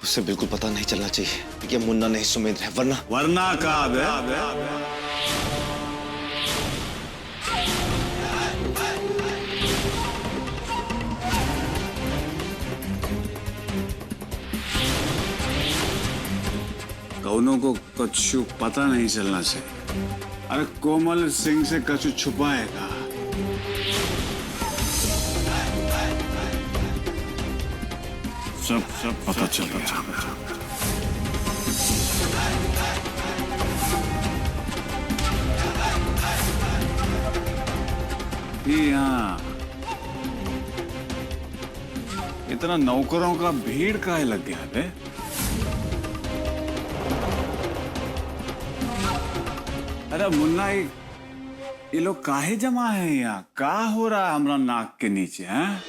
उसे बिल्कुल पता नहीं चलना चाहिए कि मुन्ना नहीं सुमेंद्र है, वरना वरना का कौनों को कछु पता नहीं चलना चाहिए। अरे कोमल सिंह से कछु छुपाएगा। सब पता चल गया। यहाँ इतना नौकरों का भीड़ काहे लग गया बे? अरे मुन्ना, ये लोग काहे जमा है यहाँ? का हो रहा है हमरा नाक के नीचे हैं?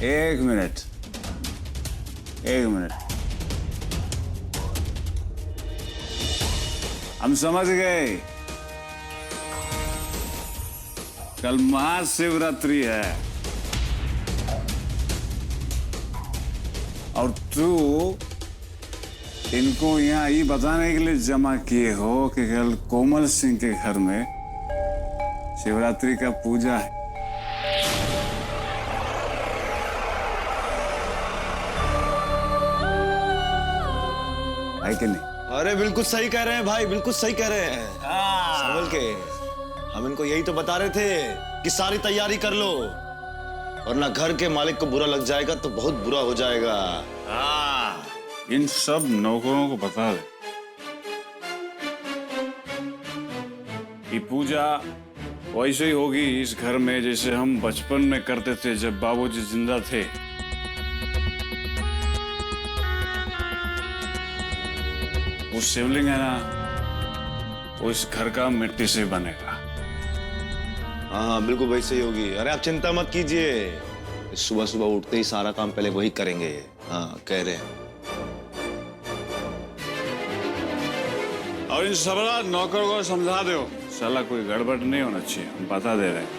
एक मिनट। हम समझ गए, कल महाशिवरात्रि है और तू इनको यहाँ ये बताने के लिए जमा किए हो कि कल कोमल सिंह के घर में शिवरात्रि का पूजा है। है कि नहीं? अरे बिल्कुल सही कह रहे हैं भाई, बिल्कुल सही कह रहे हैं। संभल के। हम इनको यही तो बता रहे थे कि सारी तैयारी कर लो, वरना घर के मालिक को बुरा लग जाएगा तो बहुत बुरा हो जाएगा। इन सब नौकरों को बता दे कि पूजा वैसे ही होगी इस घर में जैसे हम बचपन में करते थे जब बाबूजी जिंदा थे। वो शिवलिंग है ना, वो इस घर का मिट्टी से बनेगा। हाँ बिल्कुल वैसे ही होगी। अरे आप चिंता मत कीजिए, सुबह सुबह उठते ही सारा काम पहले वही करेंगे। हाँ कह रहे हैं। और इन सबला नौकर को समझा दो, साला कोई गड़बड़ नहीं होना चाहिए, हम बता दे रहे हैं।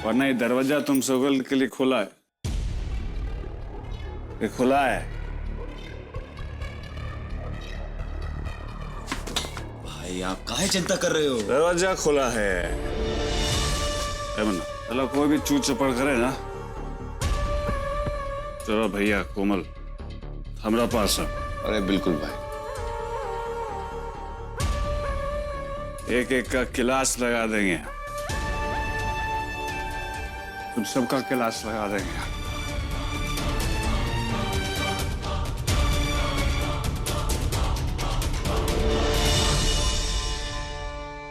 वरना ये दरवाजा तुम सबल के लिए खुला है, ये खुला है। भाई आप काहे चिंता कर रहे हो? दरवाजा खुला है। चलो कोई भी चूत चपड़ करे ना, चलो भैया कोमल हमरा पास है। अरे बिल्कुल भाई, एक एक का क्लास लगा देंगे, तुम सबका क्लास लगा देंगे।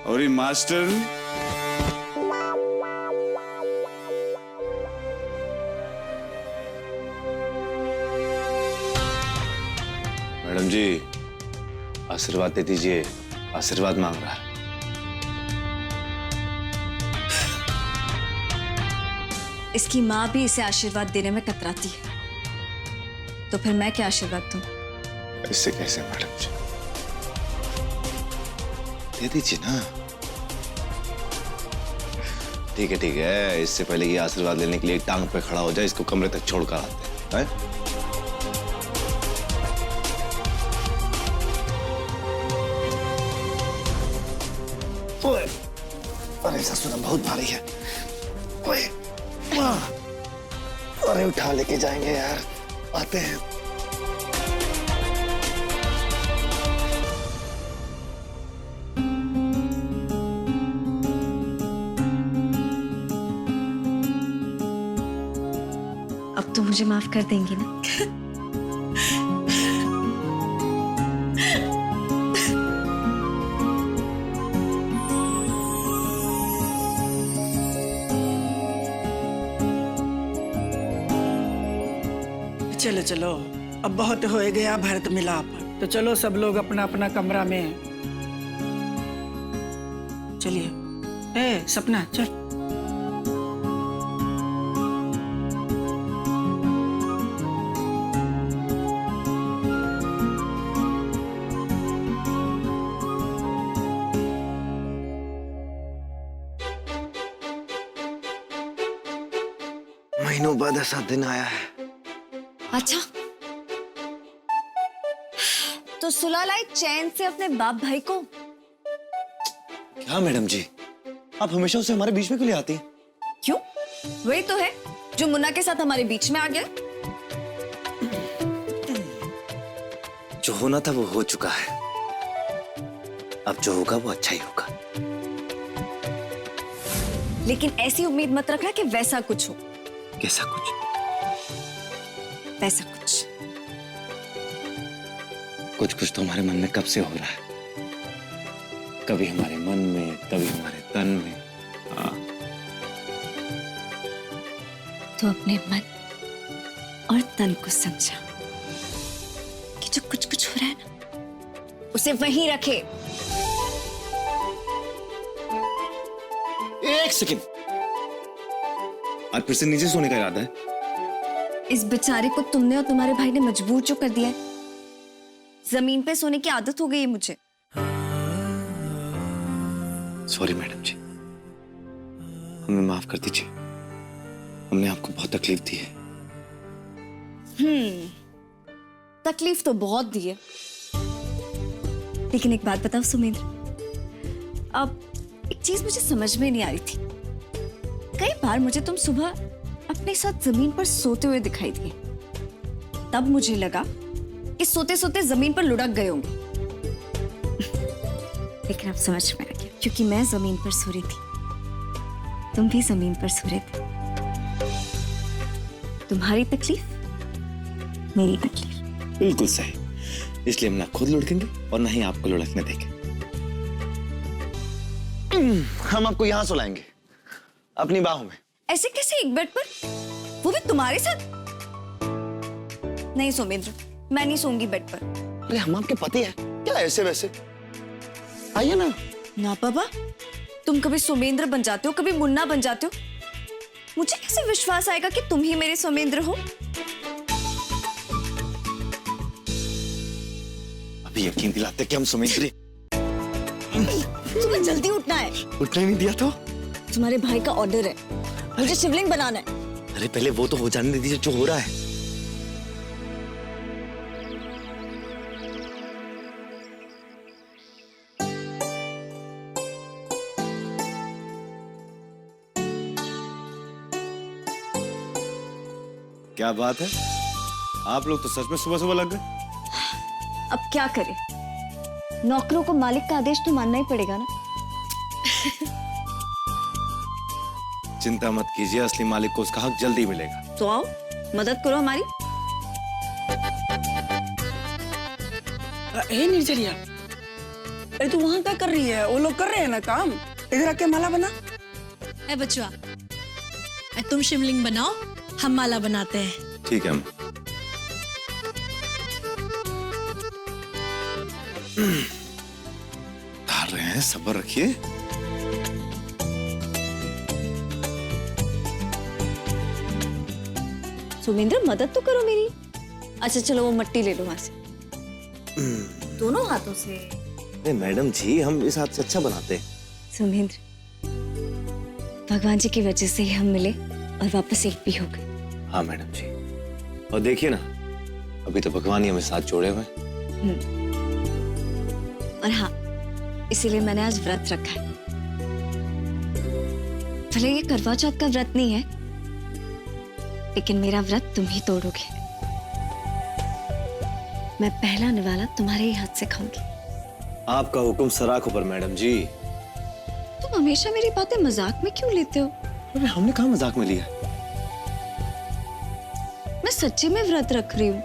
और ये मास्टर मैडम जी आशीर्वाद दे दीजिए, आशीर्वाद मांग रहा है। इसकी माँ भी इसे आशीर्वाद देने में कतराती है, तो फिर मैं क्या आशीर्वाद दूं? इससे कैसे मैडम जी, दे दीजिए ना। ठीक है, इससे पहले कि आशीर्वाद लेने के लिए टांग पे खड़ा हो जाए, इसको कमरे तक छोड़कर आते हैं। ओए, अरे ससुर बहुत भारी है। ओए, अरे उठा लेके जाएंगे यार, आते हैं। अब तो मुझे माफ कर देंगी ना? चलो चलो, अब बहुत हो गया भरत मिलाप, तो चलो सब लोग अपना अपना कमरा में। चलिए। सपना चल। महीनों बाद ऐसा दिन आया है। अच्छा, तो सुला लाई चैन से अपने बाप भाई को। क्या मैडम जी, आप हमेशा उसे हमारे बीच में क्यों ले आती हैं? क्यों? वही तो है जो मुन्ना के साथ हमारे बीच में आ गया। जो होना था वो हो चुका है, अब जो होगा वो अच्छा ही होगा। लेकिन ऐसी उम्मीद मत रखना कि वैसा कुछ हो। कैसा कुछ? वैसा कुछ। कुछ कुछ तो हमारे मन में कब से हो रहा है, कभी हमारे मन में, कभी हमारे तन में। हाँ। तो अपने मन और तन को समझा कि जो कुछ कुछ हो रहा है ना, उसे वहीं रखे। एक सेकंड, आज फिर से नीचे सोने का इरादा है? इस बेचारे को तुमने और तुम्हारे भाई ने मजबूर जो कर दिया है। जमीन पे सोने की आदत हो गई है मुझे। सॉरी मैडम जी, हमें माफ कर दीजिए, हमने आपको बहुत तकलीफ दी है। तकलीफ तो बहुत दी है, लेकिन एक बात बताओ सुमेंद्र, अब एक चीज मुझे समझ में नहीं आ रही थी। कई बार मुझे तुम सुबह अपने साथ जमीन पर सोते हुए दिखाई दिए, तब मुझे लगा कि सोते सोते जमीन पर लुढ़क गए होंगे। लेकिन अब समझ में आ गया, क्योंकि मैं जमीन पर सो रही थी, तुम भी जमीन पर सो रहे थे। तुम्हारी तकलीफ मेरी तकलीफ। बिल्कुल सही, इसलिए हम ना खुद लुढ़केंगे और ना ही आपको लुढ़कने देंगे। हम आपको यहां सुलाएंगे, अपनी बाहों में। ऐसे कैसे एक बेड पर, वो भी तुम्हारे साथ? नहीं सोमेंद्र, मैं नहीं सोऊंगी बेड पर। अरे हम आपके पति हैं, क्या ऐसे वैसे? आइए ना। ना बाबा, तुम कभी सोमेंद्र बन जाते हो, कभी मुन्ना बन जाते हो। मुझे कैसे विश्वास आएगा कि तुम ही मेरे सोमेंद्र हो? अभी यकीन दिलाते कि हम सोमेंद्र। तुम्हें जल्दी उठना है। उठने नहीं दिया तो? तुम्हारे भाई का ऑर्डर है, मुझे शिवलिंग बनाना है। अरे पहले वो तो हो जाने दीजिए जो हो रहा है। क्या बात है, आप लोग तो सच में सुबह सुबह लग गए। अब क्या करें, नौकरों को मालिक का आदेश तो मानना ही पड़ेगा ना। चिंता मत कीजिए, असली मालिक को उसका हक जल्दी मिलेगा। तो आओ, मदद करो हमारी। ए निर्जरिया, अरे तू वहां क्या कर रही है? वो लोग कर रहे हैं ना काम, इधर आके माला बना। ए बचवा, तुम शिवलिंग बनाओ, हम माला बनाते हैं। ठीक है हम। डाल रहे हैं, सब्र रखिए। सुमेंद्र मदद तो करो मेरी। अच्छा चलो, वो मट्टी ले लो वहां से, दोनों हाथों से। नहीं मैडम जी, हम इस हाथ से अच्छा बनाते हैं। सुमेंद्र, भगवान जी की वजह से ही हम मिले और वापस एक भी हो गए। हाँ मैडम जी, और देखिए ना, अभी तो भगवान ही हमें साथ जोड़े हुए हैं। और हाँ, इसीलिए मैंने आज व्रत रखा है। भले ये करवा चौथ का व्रत नहीं है, लेकिन मेरा व्रत तुम ही तोड़ोगे। मैं पहला निवाला तुम्हारे ही हाथ से खाऊंगी। आपका हुक्म सराखों पर मैडम जी। तुम हमेशा मेरी बातें मजाक में क्यों लेते हो? अरे हमने कहाँ मजाक में लिया? मैं सच्ची में व्रत रख रही हूँ।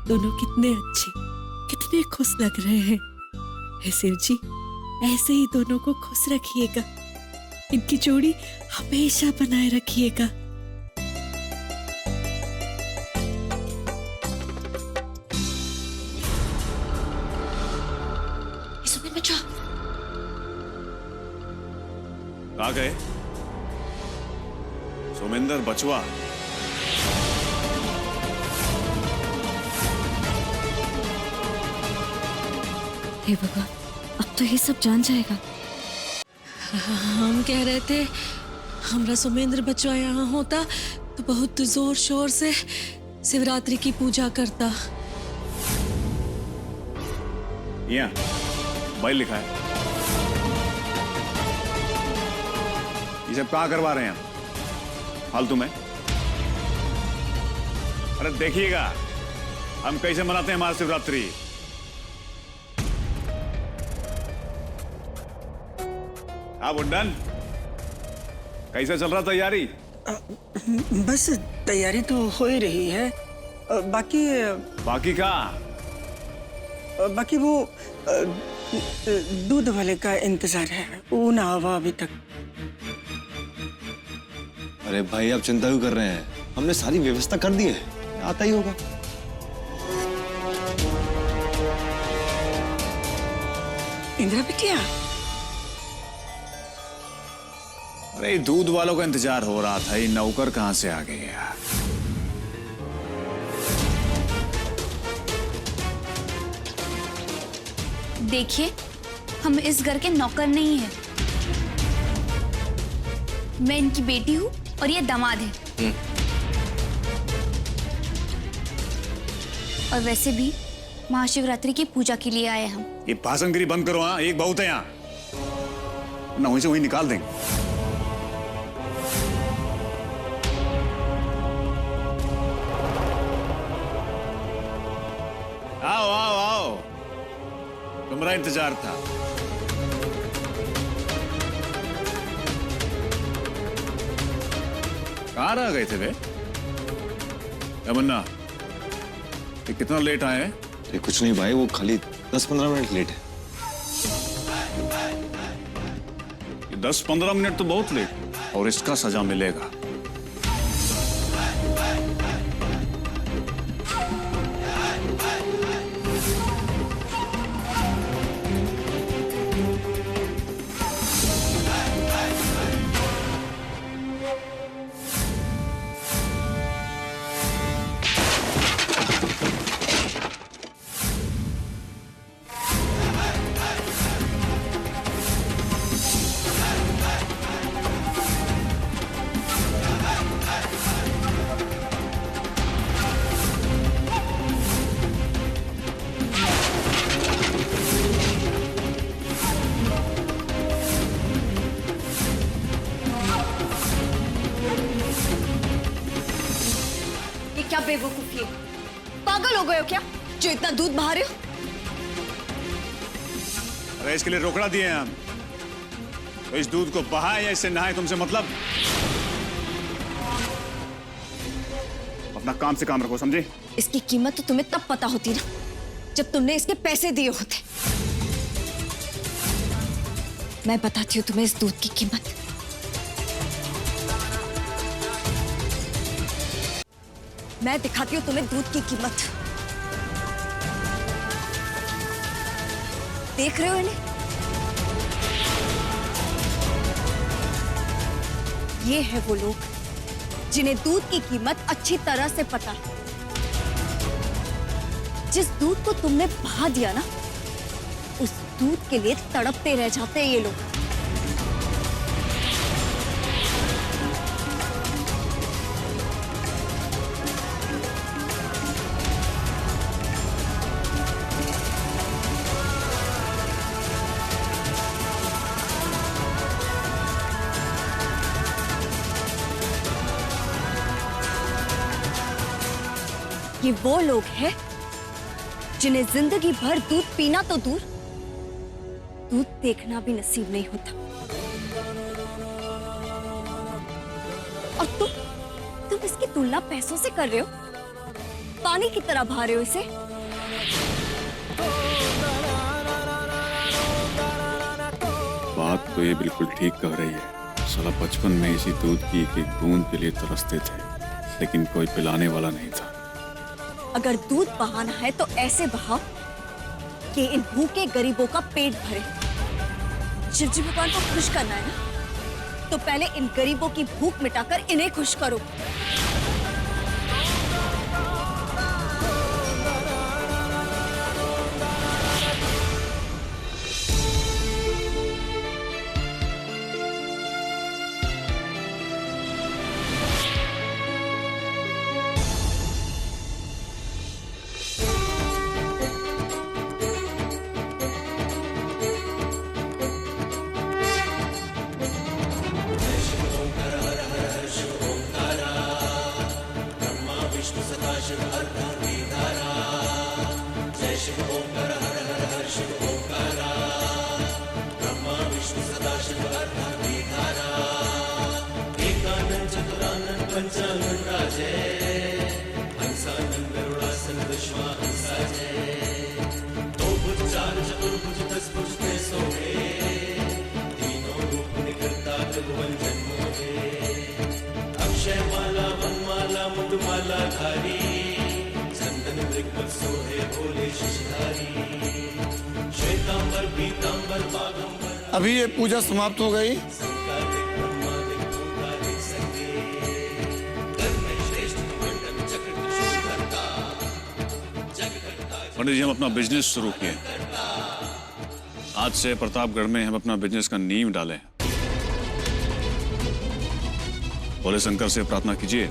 दोनों कितने अच्छे, कितने खुश लग रहे हैं। हे शिव जी, ऐसे ही दोनों को खुश रखिएगा, इनकी जोड़ी हमेशा बनाए रखिएगा। आ गए? सुमेंद्र बचवा। हे भगवान, अब तो ये सब जान जाएगा। हम कह रहे थे हमरा सुमेंद्र बचवा यहाँ होता तो बहुत जोर शोर से शिवरात्रि की पूजा करता। यहाँ मोबाइल लिखा है। ये सब कहाँ करवा रहे हैं हम फालतू में? अरे देखिएगा हम कैसे मनाते हैं महाशिवरात्रि। हाँ बुड्ढन, कैसा चल रहा तैयारी? बस तैयारी तो हो ही रही है। बाकी बाकी का बाकी वो दूध वाले का इंतजार है, वो ना आवा अभी तक। अरे भाई आप चिंता क्यों कर रहे हैं? हमने सारी व्यवस्था कर दी है, आता ही होगा। इंदिरा बिटिया, अरे दूध वालों का इंतजार हो रहा था, ये नौकर कहां से आ गए यार? देखिए, हम इस घर के नौकर नहीं हैं। मैं इनकी बेटी हूँ और ये दामाद है। और वैसे भी महाशिवरात्रि की पूजा के लिए आए हम। ये भाषणगिरी बंद करो। हाँ, एक बहुत है यहाँ ना, वहीं से वहीं निकाल देंगे। आओ आओ आओ, तुम्हारा इंतजार था। कहाँ रह गए थे वे? यमुना, ये कितना लेट आए हैं? ये कुछ नहीं भाई, वो खाली 10-15 मिनट लेट है। ये 10-15 मिनट तो बहुत लेट, और इसका सजा मिलेगा। क्या बेवकूफी है? पागल हो गए हो क्या जो इतना दूध बहा रहे हो? अरे इसके लिए रोकड़ा दिए हैं हम, तो इस दूध को बहाए या इससे नहाए तुमसे मतलब? अपना काम से काम रखो, समझे? इसकी कीमत तो तुम्हें तब पता होती ना जब तुमने इसके पैसे दिए होते। मैं बताती हूँ तुम्हें इस दूध की कीमत। मैं दिखाती हूँ तुम्हें दूध की कीमत। देख रहे हो इन्हें? ये है वो लोग जिन्हें दूध की कीमत अच्छी तरह से पता है। जिस दूध को तुमने बहा दिया ना, उस दूध के लिए तड़पते रह जाते हैं ये लोग। ये वो लोग हैं जिन्हें जिंदगी भर दूध पीना तो दूर, दूध देखना भी नसीब नहीं होता। और तुम इसकी तुलना पैसों से कर रहे हो, पानी की तरह बहा रहे हो इसे। बात तो ये बिल्कुल ठीक कह रही है। साला बचपन में इसी दूध की एक बूंद के लिए तरसते थे, लेकिन कोई पिलाने वाला नहीं था। अगर दूध बहाना है तो ऐसे बहाओ कि इन भूखे गरीबों का पेट भरे। शिवजी भगवान को खुश करना है ना, तो पहले इन गरीबों की भूख मिटाकर इन्हें खुश करो। अभी ये पूजा समाप्त हो गई। पंडित जी, हम अपना बिजनेस शुरू किए। आज से प्रतापगढ़ में हम अपना बिजनेस का नींव डालें। भोले शंकर से प्रार्थना कीजिए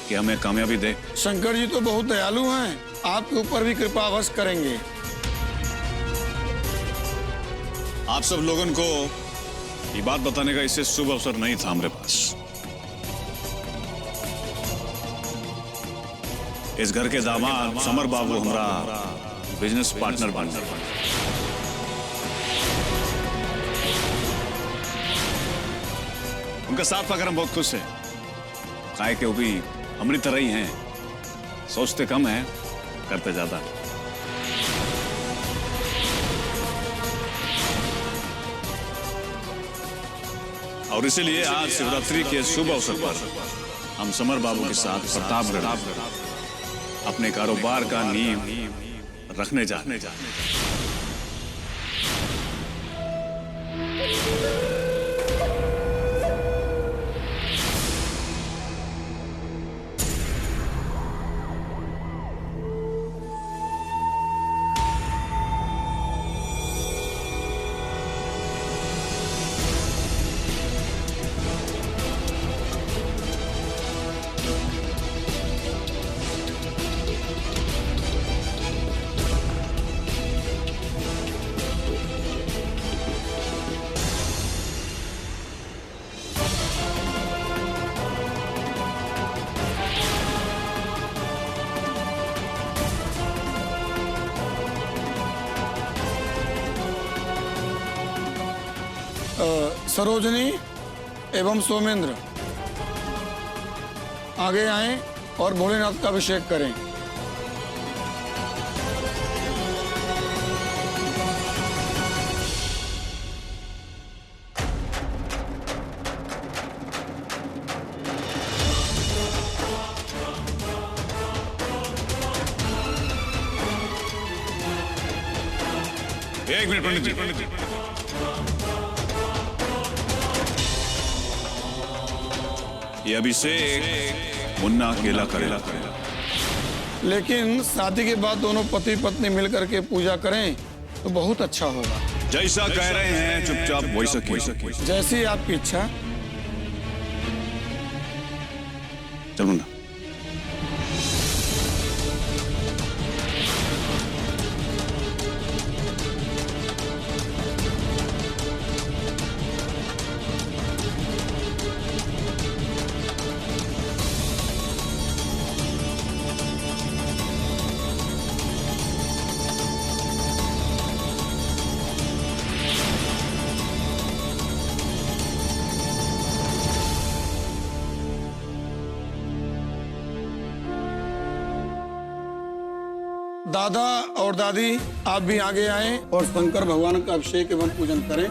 कि हमें कामयाबी दे। शंकर जी तो बहुत दयालु हैं, आपके ऊपर भी कृपा अवश्य करेंगे। आप सब लोगों को ये बात बताने का इससे शुभ अवसर नहीं था हमारे पास। इस घर के दामाद समर बाबू हमारा बिजनेस पार्टनर बन गए। उनका साथ पाकर हम बहुत खुश हैं। काहे के वो भी हमारी तरह ही हैं, सोचते कम है, करते ज्यादा। और इसीलिए आज शिवरात्रि के शुभ अवसर पर हम समर बाबू के साथ प्रतापगढ़ अपने कारोबार का नींव रखने जा रहे हैं। सरोजनी एवं सोमेंद्र आगे आएं और भोलेनाथ का अभिषेक करें। एक मिनट पंडित जी। ये अभिषेक मुन्ना अकेला करेगा। लेकिन शादी के बाद दोनों पति पत्नी मिलकर के पूजा करें तो बहुत अच्छा होगा। जैसा कह रहे हैं चुपचाप वैसा कीजिए। जैसी आपकी इच्छा। चल मुन्ना। दादा और दादी आप भी आगे आएं और शंकर भगवान का अभिषेक एवं पूजन करें।